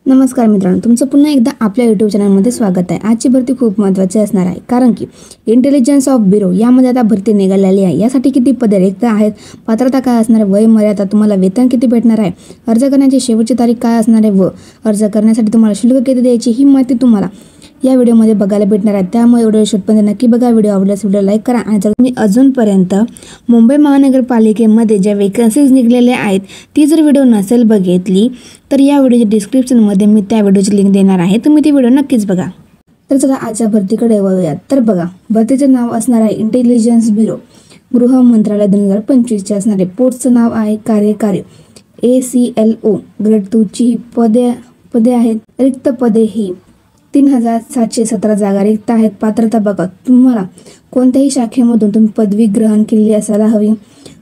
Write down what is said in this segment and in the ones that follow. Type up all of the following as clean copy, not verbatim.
नमस्कार मित्रांनो, तुमचं पुन्हा एकदा आपल्या यूट्यूब चॅनलमध्ये स्वागत आहे। आजची भरती खूप महत्त्वाची असणार आहे, कारण की इंटेलिजन्स ऑफ ब्युरो यामध्ये आता भरती निघालेली आहे। यासाठी किती पदे रिक्त आहेत, पात्रता काय असणार आहे, वय मर्यादा, तुम्हाला वेतन किती भेटणार आहे, अर्ज करण्याची शेवटची तारीख काय असणार आहे व अर्ज करण्यासाठी तुम्हाला शुल्क किती द्यायची ही माहिती तुम्हाला या व्हिडिओमध्ये बघायला भेटणार आहे। त्यामुळे व्हिडिओ शेवटपर्यंत नक्की बघा। व्हिडिओ आवडल्यास व्हिडिओ लाईक करा आणि जर तुम्ही अजूनपर्यंत मुंबई महानगरपालिकेमध्ये ज्या वेकन्सीज निघलेल्या आहेत ती जर व्हिडिओ नसेल बघितली तर या व्हिडिओच्या डिस्क्रिप्शनमध्ये मी त्या व्हिडिओची लिंक देणार आहे, तुम्ही ती व्हिडिओ नक्कीच बघा। तर चला आजच्या भरतीकडे वळूयात। तर बघा, भरतीचं नाव असणार आहे इंटेलिजन्स ब्युरो, गृह मंत्रालय 2025 असणार आहे। पोस्टचं नाव आहे कार्यकारी ACLO ग्रेड 2 ची पदे आहेत। रिक्त पदे ही 3717 जागा रिक्त आहेत। पात्रता बघा, तुम्हाला कोणत्याही शाखेमधून तुम्ही पदवी ग्रहण केलेली असायला हवी।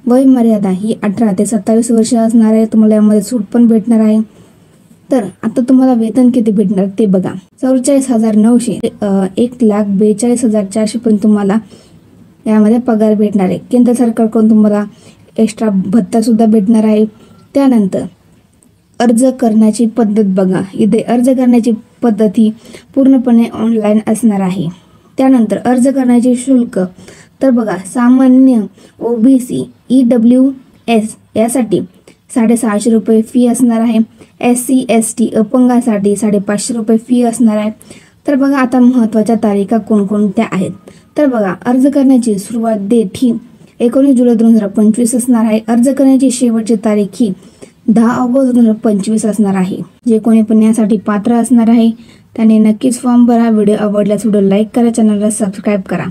वय मर्यादा ही 18 ते 27 वर्ष असणार आहे। तुम्हाला यामध्ये सूट पण भेटणार आहे। तर आता तुम्हाला वेतन किती भेटणार ते बघा, 44,900 1,42,400 पर्यंत तुम्हाला यामध्ये पगार भेटणार आहे। केंद्र सरकारकडून तुम्हाला एक्स्ट्रा भत्ता सुद्धा भेटणार आहे। त्यानंतर अर्ज करण्याची पद्धत बघा, इथे अर्ज करण्याची पद्धत ही पूर्णपणे ऑनलाईन असणार आहे। त्यानंतर अर्ज करण्याचे शुल्क तर बघा, सामान्य OBC EWS यासाठी 650 रुपये फी असणार आहे। SC ST अपंगासाठी 550 रुपये फी असणार आहे। तर बघा, आता महत्त्वाच्या तारीखा कोणकोणत्या आहेत तर बघा, अर्ज करण्याची सुरुवात डेट ही 19 जुलै 2025 असणार आहे। अर्ज करण्याची शेवटची तारीख ही 10 ऑगस्ट 2025 असणार आहे। जे कोणी पण यासाठी पात्र असणार आहे त्याने नक्कीच फॉर्म भरा। व्हिडिओ आवडल्यास व्हिडिओ लाईक करा, चॅनलला सबस्क्राईब करा।